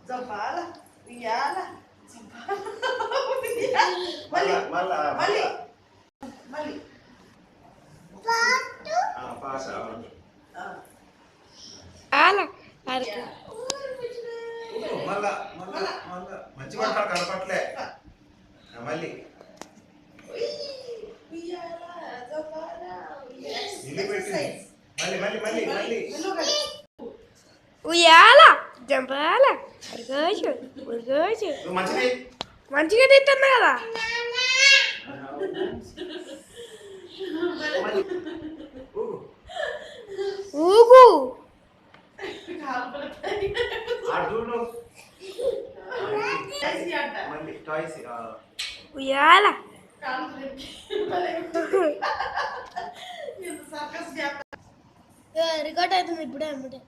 జంపాల ఉయ్యాల మళ్ళీ మంచిగా కనపట్లే మళ్ళీ ఉయ్యాల జంపాల ఉరగోచు ఉరగోచు మంచిగా తింటున్నా కదా ఊగు ఉయ్యాల రికార్డ్ అవుతుంది ఇప్పుడే అమ్మటే